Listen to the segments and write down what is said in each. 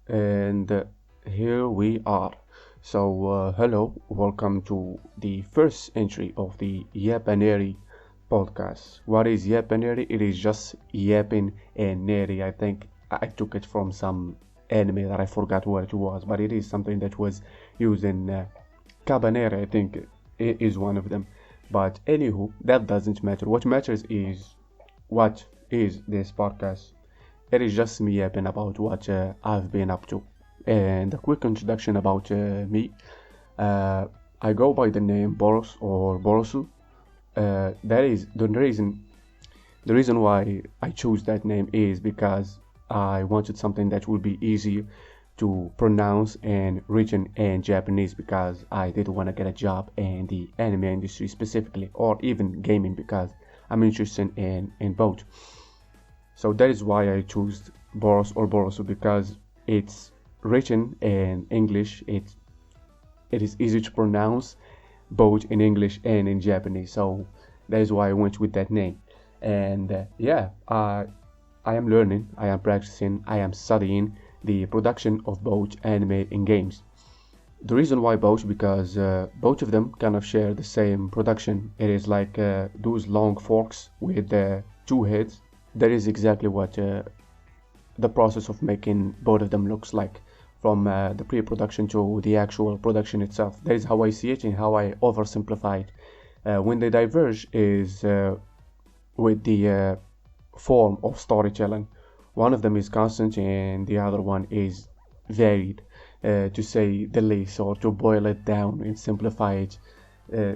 And here we are. Hello, welcome to the first entry of the Ypaneri podcast. What is Ypaneri? It is just yapping and neri. I think I took it from some anime that I forgot what it was, but it is something that was used in Cabaneri, I think it is one of them. But anywho, that doesn't matter. What matters is what is this podcast. It is just me yapping about what I've been up to. And a quick introduction about me. Uh, I go by the name Boros or Boross-U. That is the reason. The reason why I chose that name is because I wanted something that would be easy to pronounce and written in Japanese because I did want to get a job in the anime industry specifically, or even gaming because I'm interested in both. So that is why I chose Boros or Boross-U because it's written in English. It is easy to pronounce both in English and in Japanese. So that is why I went with that name. And I am learning, I am practicing, I am studying the production of both anime and games. The reason why both because both of them kind of share the same production. It is like those long forks with two heads. That is exactly what the process of making both of them looks like from the pre-production to the actual production itself. That is how I see it and how I oversimplify it. When they diverge is with the form of storytelling. One of them is constant and the other one is varied, to say the least, or to boil it down and simplify it. Uh,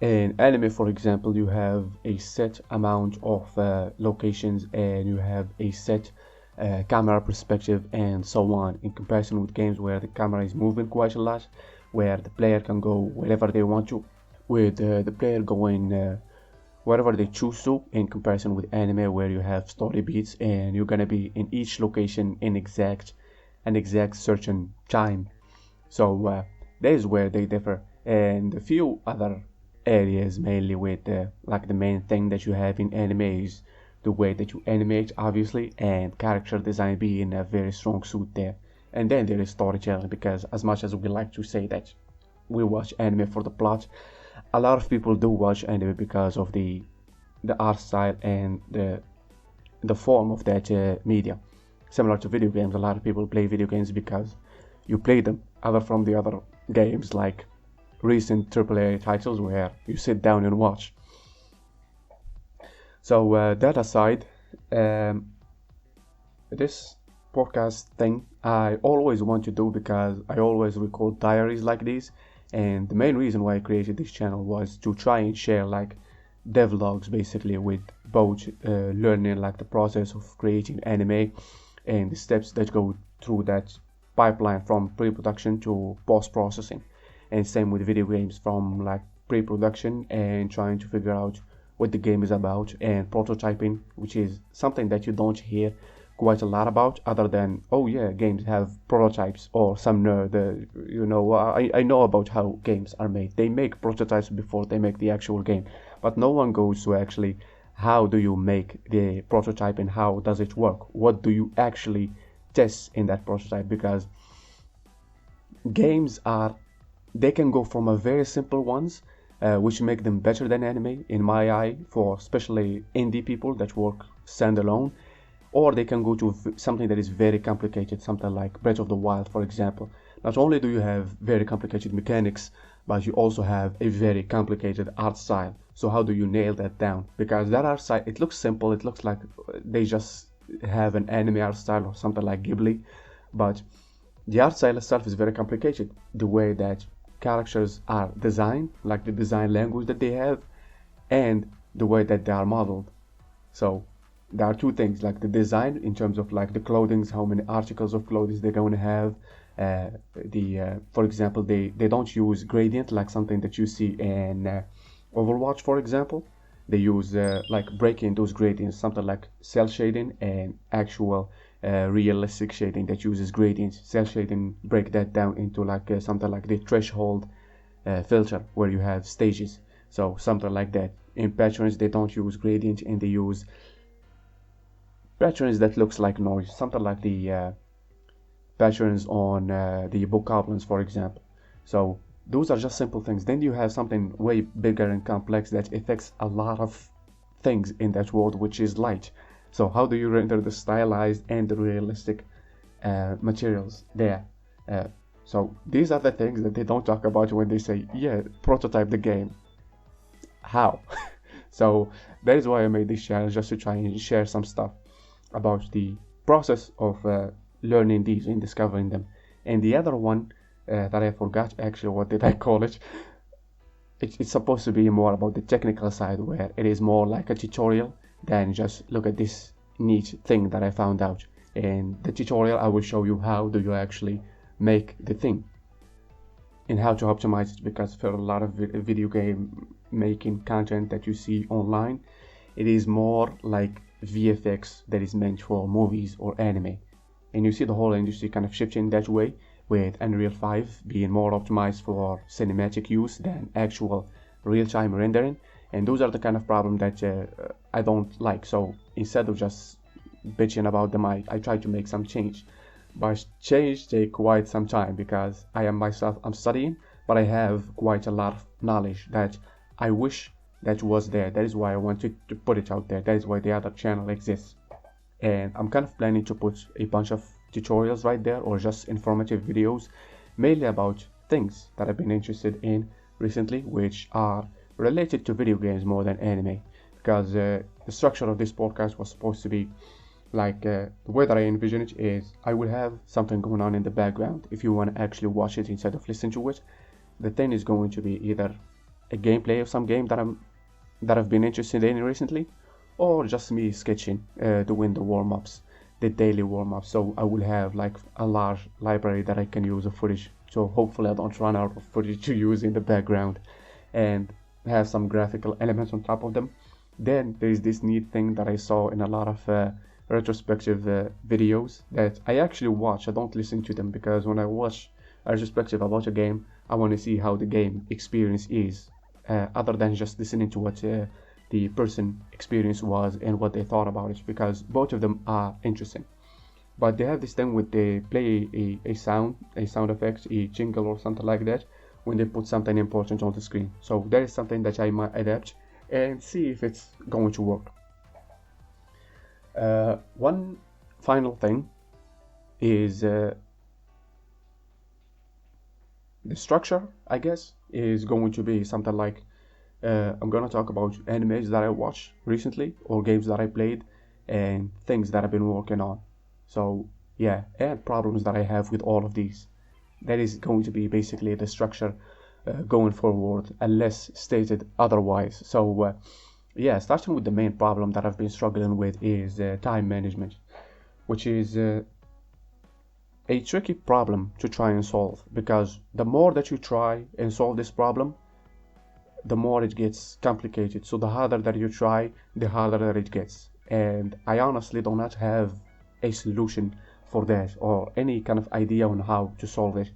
in anime, for example, you have a set amount of locations and you have a set camera perspective and so on, in comparison with games where the camera is moving quite a lot, where the player can go wherever they want to, with the player going wherever they choose to, in comparison with anime where you have story beats and you're gonna be in each location in an exact certain time. So that is where they differ, and a few other areas mainly with like the main thing that you have in anime is the way that you animate, obviously, and character design being a very strong suit there. And then there is storytelling, because as much as we like to say that we watch anime for the plot, a lot of people do watch anime because of the art style and the form of that media. Similar to video games, a lot of people play video games because you play them, other from the other games like recent AAA titles where you sit down and watch. So that aside, um, this podcast thing I always want to do because I always record diaries like this, and the main reason why I created this channel was to try and share like devlogs basically with both learning like the process of creating anime and the steps that go through that pipeline from pre-production to post-processing, and same with video games from like pre-production and trying to figure out what the game is about, and prototyping, which is something that you don't hear quite a lot about, other than, oh yeah, games have prototypes, or some nerd, I know about how games are made. They make prototypes before they make the actual game, but no one goes to actually how do you make the prototype and how does it work? What do you actually test in that prototype? Because games are, they can go from a very simple ones, which make them better than anime in my eye, for especially indie people that work standalone, or they can go to something that is very complicated, something like Breath of the Wild, for example. Not only do you have very complicated mechanics, but you also have a very complicated art style. So how do you nail that down? Because that art style, it looks simple, it looks like they just have an anime art style or something like Ghibli, but the art style itself is very complicated. The way that characters are designed, like the design language that they have, and the way that they are modeled. So there are two things, like the design in terms of like the clothing, how many articles of clothing they're going to have. For example, they don't use gradient like something that you see in Overwatch, for example. They use like breaking those gradients, something like cell shading and actual realistic shading that uses gradients. Cell shading break that down into like something like the threshold filter where you have stages. So something like that. In patterns, they don't use gradient and they use patterns that looks like noise, something like the patterns on the bokoblins, for example. So those are just simple things. Then you have something way bigger and complex that affects a lot of things in that world, which is light. So how do you render the stylized and the realistic materials there? So these are the things that they don't talk about when they say, yeah, prototype the game. How? So that is why I made this channel, just to try and share some stuff about the process of learning these and discovering them. And the other one that I forgot actually, what did I call it? It's supposed to be more about the technical side, where it is more like a tutorial than just look at this neat thing that I found out. And the tutorial, I will show you how do you actually make the thing and how to optimize it, because for a lot of video game making content that you see online, it is more like VFX that is meant for movies or anime. And you see the whole industry kind of shifting that way, with Unreal 5 being more optimized for cinematic use than actual real-time rendering. And those are the kind of problems that I don't like. So instead of just bitching about them, I try to make some change. But change take quite some time, because I'm studying, but I have quite a lot of knowledge that I wish that was there. That is why I wanted to put it out there. That is why the other channel exists. And I'm kind of planning to put a bunch of tutorials right there, or just informative videos, mainly about things that I've been interested in recently, which are related to video games more than anime. Because the structure of this podcast was supposed to be like, the way that I envision it is I will have something going on in the background if you want to actually watch it instead of listen to it. The thing is going to be either a gameplay of some game that I've been interested in recently, or just me sketching, doing the warm-ups, the daily warm-ups. So I will have like a large library that I can use of footage, so hopefully I don't run out of footage to use in the background, and have some graphical elements on top of them. Then there is this neat thing that I saw in a lot of retrospective videos that I actually watch. I don't listen to them, because when I watch a retrospective about a game, I want to see how the game experience is, other than just listening to what the person experience was and what they thought about it, because both of them are interesting. But they have this thing with they play a sound effect, a jingle or something like that, when they put something important on the screen. So that is something that I might adapt and see if it's going to work. One final thing is the structure, I guess, is going to be something like I'm gonna talk about animes that I watched recently, or games that I played, and things that I've been working on. So yeah, and problems that I have with all of these. That is going to be basically the structure going forward, unless stated otherwise. So yeah, starting with the main problem that I've been struggling with is time management, which is a tricky problem to try and solve, because the more that you try and solve this problem, the more it gets complicated. So the harder that you try, the harder that it gets. And I honestly do not have a solution for that, or any kind of idea on how to solve it.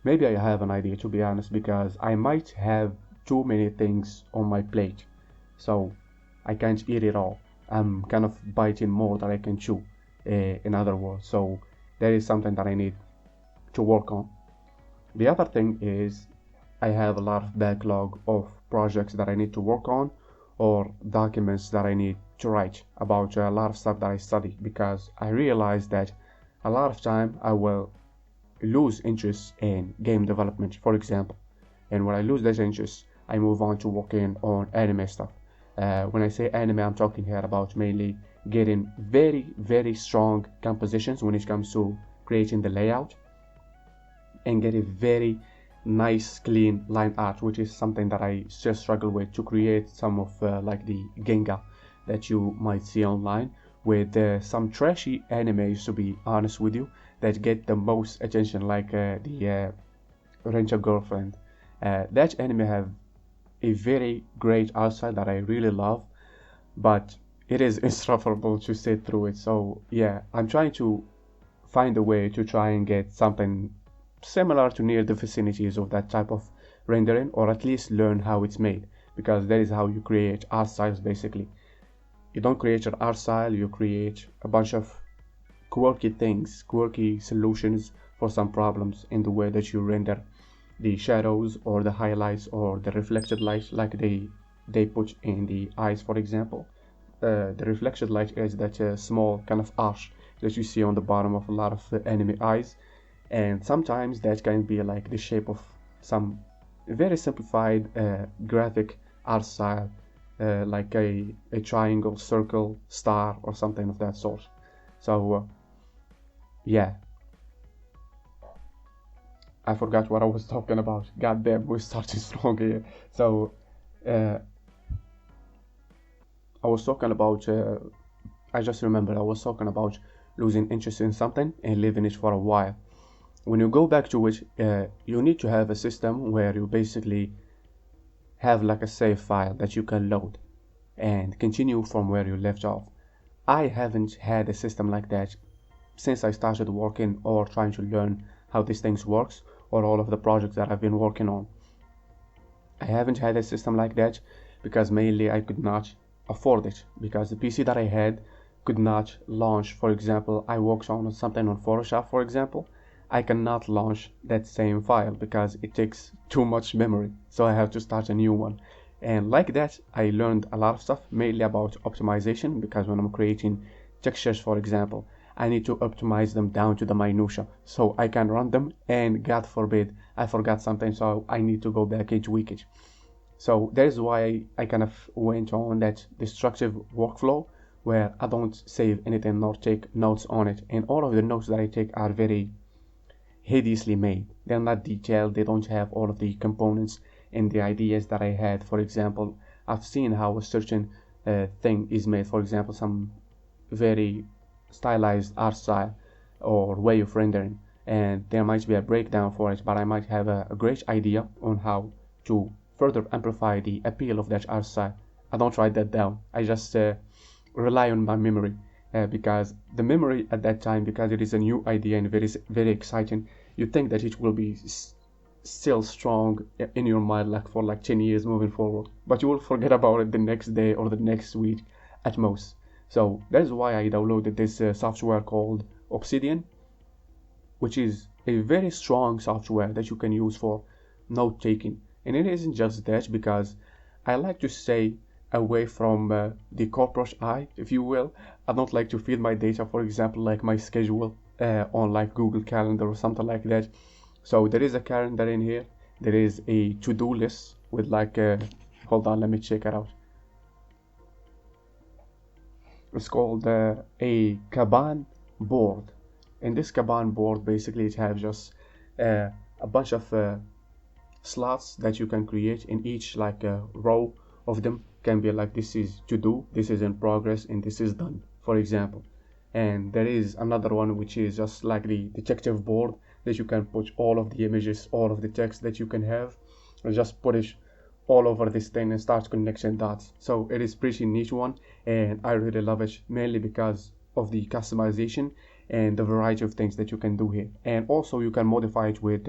Maybe I have an idea, to be honest, because I might have too many things on my plate, so I can't eat it all. I'm kind of biting more than I can chew, in other words. So that is something that I need to work on. The other thing is I have a lot of backlog of projects that I need to work on, or documents that I need to write about a lot of stuff that I study, because I realize that a lot of time I will lose interest in game development, for example. And when I lose that interest, I move on to working on anime stuff. When I say anime, I'm talking here about mainly getting very, very strong compositions when it comes to creating the layout, and getting very nice, clean line art, which is something that I still struggle with to create some of like the Genga that you might see online, with some trashy animes, to be honest with you, that get the most attention, like the Rent a Girlfriend. That anime have a very great art style that I really love, but it is insufferable to sit through it. So yeah, I'm trying to find a way to try and get something similar to near the vicinities of that type of rendering, or at least learn how it's made, because that is how you create art styles basically. You don't create your art style, you create a bunch of quirky things, quirky solutions for some problems in the way that you render the shadows or the highlights or the reflected light, like they put in the eyes, for example. The reflected light is that small kind of arch that you see on the bottom of a lot of enemy eyes, and sometimes that can be like the shape of some very simplified graphic art style, like a triangle, circle, star, or something of that sort. So yeah, I forgot what I was talking about. God damn, we started strong here. So uh, I was talking about. I just remembered I was talking about losing interest in something and leaving it for a while. When you go back to it, you need to have a system where you basically have like a save file that you can load and continue from where you left off. I haven't had a system like that since I started working or trying to learn how these things works, or all of the projects that I've been working on. I haven't had a system like that because mainly I could not afford it, because the PC that I had could not launch. For example, I worked on something on Photoshop, for example. I cannot launch that same file because it takes too much memory, so I have to start a new one. And like that, I learned a lot of stuff, mainly about optimization, because when I'm creating textures, for example, I need to optimize them down to the minutia so I can run them, and God forbid I forgot something, so I need to go back and tweak it. So that is why I kind of went on that destructive workflow where I don't save anything nor take notes on it, and all of the notes that I take are very hideously made. They're not detailed, they don't have all of the components and the ideas that I had. For example, I've seen how a certain thing is made, for example, some very stylized art style or way of rendering, and there might be a breakdown for it, but I might have a great idea on how to further amplify the appeal of that art style. I don't write that down, I just rely on my memory, because the memory at that time, because it is a new idea and very very exciting, you think that it will be still strong in your mind like for like 10 years moving forward, but you will forget about it the next day or the next week at most. So that is why I downloaded this software called Obsidian, which is a very strong software that you can use for note taking. And it isn't just that, because I like to stay away from the corporate eye, if you will. I don't like to feed my data, for example, like my schedule on like Google Calendar or something like that. So there is a calendar in here. There is a to-do list with like, hold on, let me check it out. It's called a Kanban board. And this Kanban board, basically, it has just a bunch of slots that you can create, in each like row of them can be like, this is to do, this is in progress, and this is done, for example. And there is another one which is just like the detective board, that you can put all of the images, all of the text that you can have, and just put it all over this thing and start connecting dots. So it is pretty neat one, and I really love it, mainly because of the customization and the variety of things that you can do here. And also you can modify it with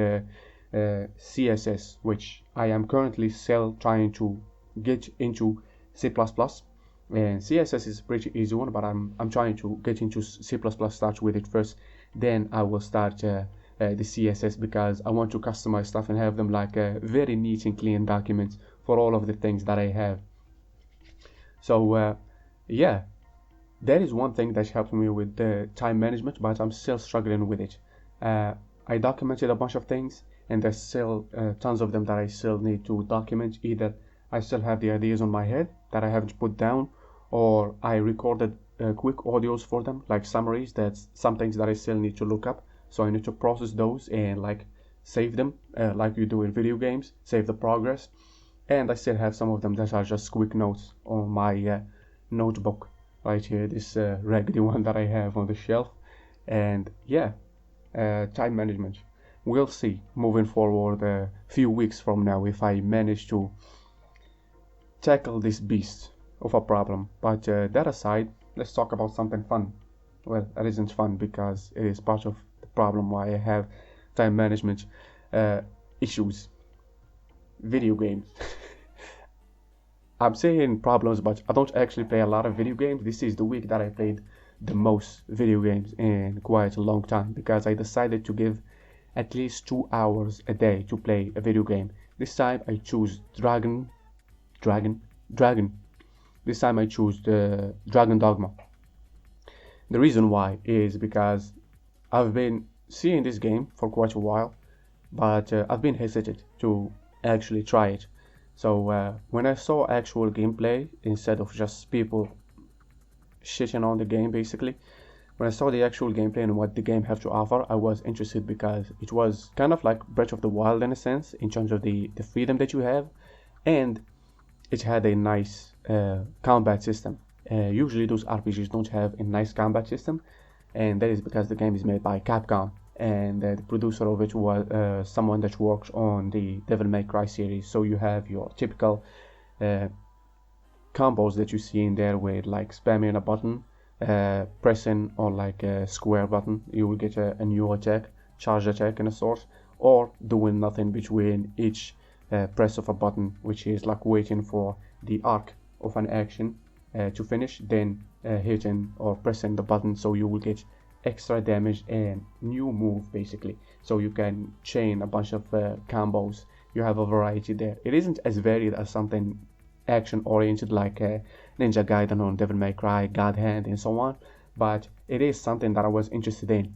CSS, which I am currently still trying to get into C++. And CSS is a pretty easy one, but I'm trying to get into C++, start with it first, then I will start the CSS, because I want to customize stuff and have them like very neat and clean documents for all of the things that I have. So yeah, that is one thing that helped me with the time management, but I'm still struggling with it. I documented a bunch of things, and there's still tons of them that I still need to document. Either I still have the ideas on my head that I haven't put down, or I recorded quick audios for them, like summaries. That's some things that I still need to look up, so I need to process those and like save them, like you do in video games, save the progress. And I still have some of them that are just quick notes on my notebook right here, this raggedy one that I have on the shelf. And yeah, time management, we'll see moving forward a few weeks from now if I manage to tackle this beast of a problem. But that aside, let's talk about something fun. Well, that isn't fun because it is part of the problem why I have time management issues. Video games. I'm saying problems, but I don't actually play a lot of video games. This is the week that I played the most video games in quite a long time because I decided to give at least 2 hours a day to play a video game. This time I choose Dragon. This time I choose the Dragon Dogma. The reason why is because I've been seeing this game for quite a while, but I've been hesitant to actually try it. So when I saw actual gameplay instead of just people shitting on the game, basically, when I saw the actual gameplay and what the game have to offer, I was interested because it was kind of like Breath of the Wild in a sense, in terms of the freedom that you have, and it had a nice combat system. Usually those RPGs don't have a nice combat system, and that is because the game is made by Capcom, and the producer of it was someone that works on the Devil May Cry series. So you have your typical combos that you see in there with like spamming a button, pressing on like a square button, you will get a new attack, charge attack and a sort, or doing nothing between each press of a button, which is like waiting for the arc of an action to finish, then hitting or pressing the button, so you will get extra damage and new move basically. So you can chain a bunch of combos. You have a variety there. It isn't as varied as something action oriented like Ninja Gaiden or Devil May Cry, God Hand and so on, but it is something that I was interested in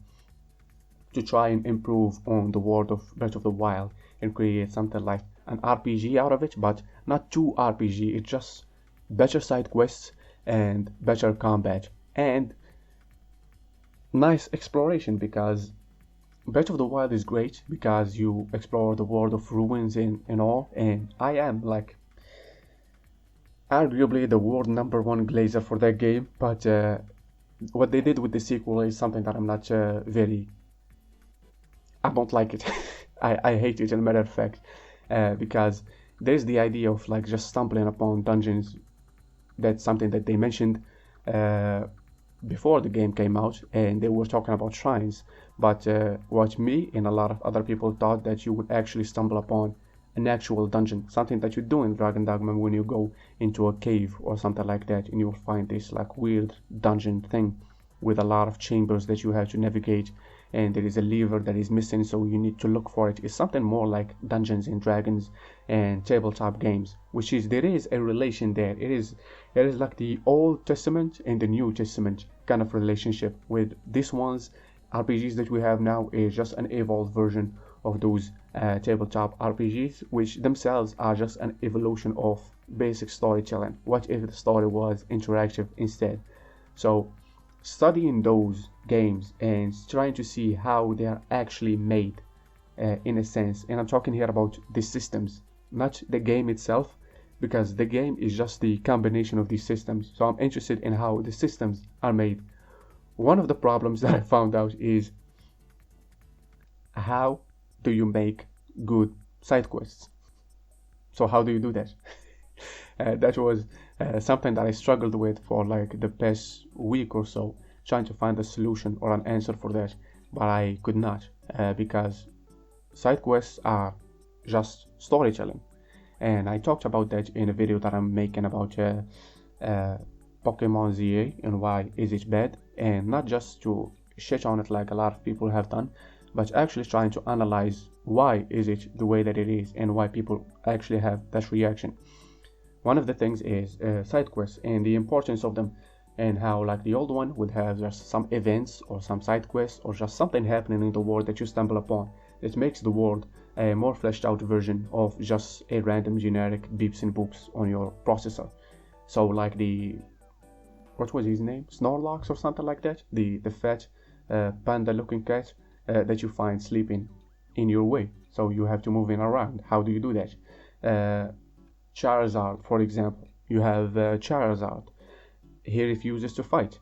to try and improve on the world of Breath of the Wild and create something like an RPG out of it, but not too RPG. It's just better side quests and better combat and nice exploration, because Breath of the Wild is great because you explore the world of ruins and all, and I am like arguably the world #1 glazer for that game, but what they did with the sequel is something that I'm not I don't like it. I hate it, as a matter of fact, because there's the idea of like just stumbling upon dungeons. That's something that they mentioned before the game came out, and they were talking about shrines, but what me and a lot of other people thought that you would actually stumble upon an actual dungeon, something that you do in Dragon Dogma when you go into a cave or something like that, and you'll find this like weird dungeon thing with a lot of chambers that you have to navigate, and there is a lever that is missing, so you need to look for it. It's something more like Dungeons and Dragons and tabletop games, which is there is a relation there. It is like the Old Testament and the New Testament kind of relationship, with this one's RPGs that we have now is just an evolved version of those tabletop RPGs, which themselves are just an evolution of basic storytelling. What if the story was interactive instead? So studying those games and trying to see how they are actually made in a sense, and I'm talking here about the systems, not the game itself, because the game is just the combination of these systems. So I'm interested in how the systems are made. One of the problems that I found out is how do you make good side quests? So how do you do that? That was something that I struggled with for like the past week or so, trying to find a solution or an answer for that, but I could not, because side quests are just storytelling, and I talked about that in a video that I'm making about Pokemon ZA and why is it bad, and not just to shit on it like a lot of people have done, but actually trying to analyze why is it the way that it is and why people actually have that reaction. One of the things is side quests and the importance of them, and how like the old one would have just some events or some side quests or just something happening in the world that you stumble upon that makes the world a more fleshed out version of just a random generic beeps and boops on your processor. So like what was his name? Snorlax or something like that? The fat panda looking cat that you find sleeping in your way. So you have to move him around. How do you do that? Charizard, for example. You have Charizard. He refuses to fight.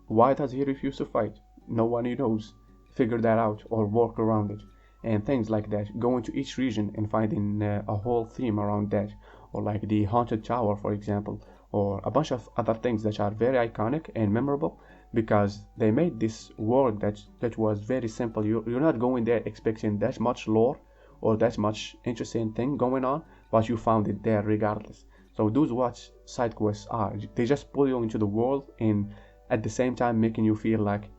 Why does he refuse to fight? No one knows. Figure that out or work around it. And things like that. Go into each region and finding a whole theme around that. Or like the Haunted Tower, for example. Or a bunch of other things that are very iconic and memorable, because they made this world that was very simple. You're not going there expecting that much lore or that much interesting thing going on, but you found it there regardless. So those what side quests are. They just pull you into the world, and at the same time making you feel like,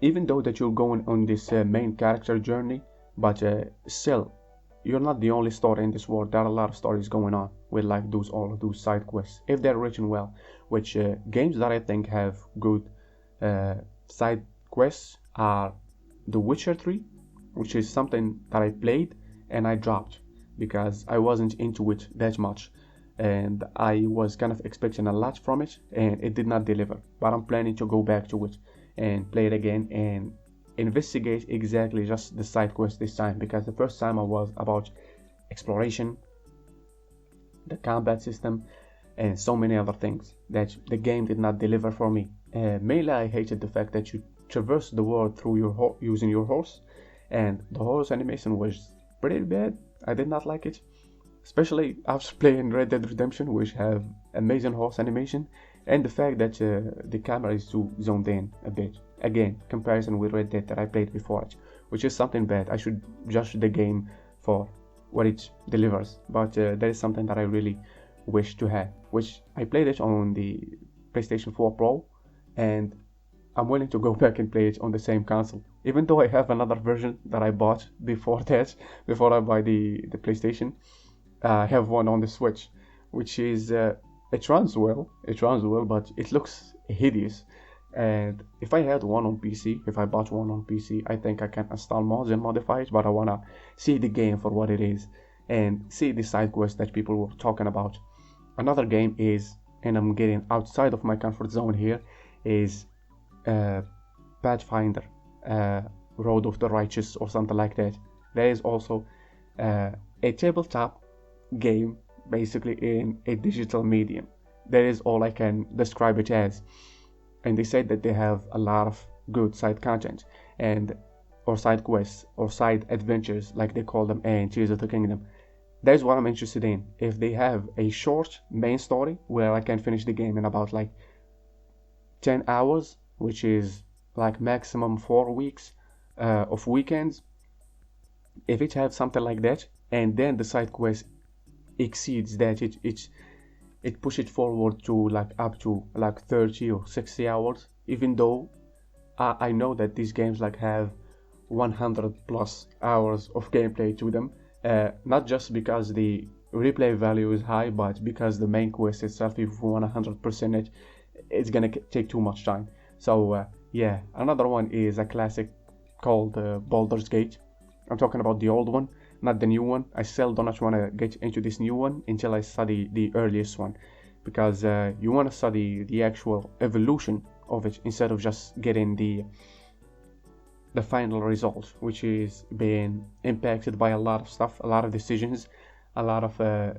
even though that you're going on this main character journey, but still you're not the only story in this world. There are a lot of stories going on with like all of those side quests if they're written well, which games that I think have good side quests are The Witcher 3, which is something that I played and I dropped because I wasn't into it that much, and I was kind of expecting a lot from it and it did not deliver. But I'm planning to go back to it and play it again and investigate exactly just the side quest this time, because the first time I was about exploration, the combat system, and so many other things that the game did not deliver for me. Mainly I hated the fact that you traverse the world through using your horse, and the horse animation was pretty bad. I did not like it, especially after playing Red Dead Redemption, which have amazing horse animation, and the fact that the camera is too zoomed in a bit. Again, comparison with Red Dead that I played before it, which is something bad. I should judge the game for what it delivers, but that is something that I really wish to have, which I played it on the PlayStation 4 Pro, and I'm willing to go back and play it on the same console, even though I have another version that I bought before that, before I buy the PlayStation. I have one on the Switch, which is it runs well, but it looks hideous. And if I had one on PC, if I bought one on PC, I think I can install mods and modify it, but I wanna see the game for what it is and see the side quests that people were talking about. Another game is, and I'm getting outside of my comfort zone here, is Pathfinder, Road of the Righteous or something like that. There is also a tabletop game, basically in a digital medium. That is all I can describe it as. And they said that they have a lot of good side content or side quests or side adventures, like they call them in Tears of the Kingdom. That's what I'm interested in. If they have a short main story where I can finish the game in about like 10 hours, which is like maximum 4 weeks of weekends, if it has something like that, and then the side quest exceeds that, it push it forward to like up to like 30 or 60 hours, even though I know that these games like have 100 plus hours of gameplay to them, not just because the replay value is high, but because the main quest itself, if you want 100% it's gonna take too much time. So yeah, another one is a classic called Baldur's Gate. I'm talking about the old one, not the new one. I still do not want to get into this new one until I study the earliest one, because you want to study the actual evolution of it instead of just getting the final result, which is being impacted by a lot of stuff, a lot of decisions, a lot of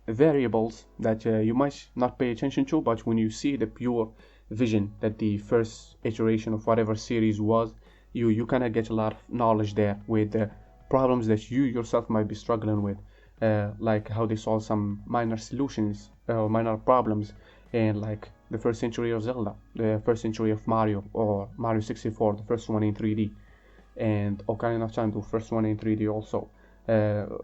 variables that you might not pay attention to, but when you see the pure vision that the first iteration of whatever series was, you kind of get a lot of knowledge there with problems that you yourself might be struggling with, like how they solve some minor solutions or minor problems in like the first century of Zelda, the first century of Mario, or Mario 64, the first one in 3D, and Ocarina of Time, the first one in 3D also.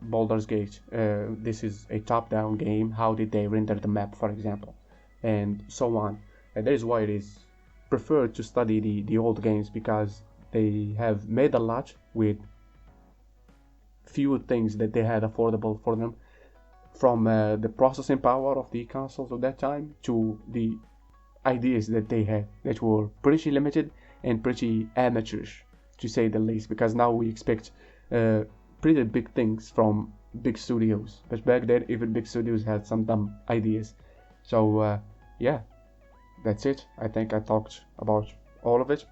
Baldur's Gate, this is a top-down game. How did they render the map, for example, and so on. And that is why it is preferred to study the old games, because they have made a lot with few things that they had affordable for them, from the processing power of the consoles of that time to the ideas that they had that were pretty limited and pretty amateurish, to say the least, because now we expect pretty big things from big studios, but back then even big studios had some dumb ideas. So yeah, that's it. I think I talked about all of it.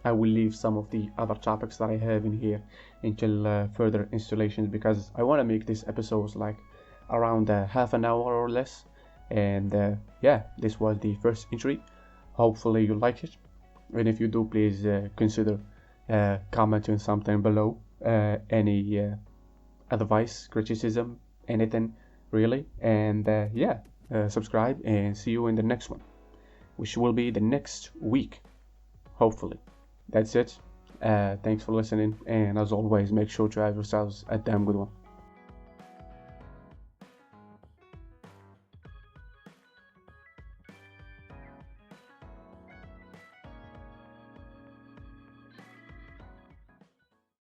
I will leave some of the other topics that I have in here until further installations, because I want to make these episodes like around half an hour or less. And yeah, this was the first entry. Hopefully you like it, and if you do, please consider commenting something below, any advice, criticism, anything really. And yeah, subscribe, and see you in the next one, which will be the next week, hopefully. That's it. Thanks for listening, and as always, make sure to have yourselves a damn good one.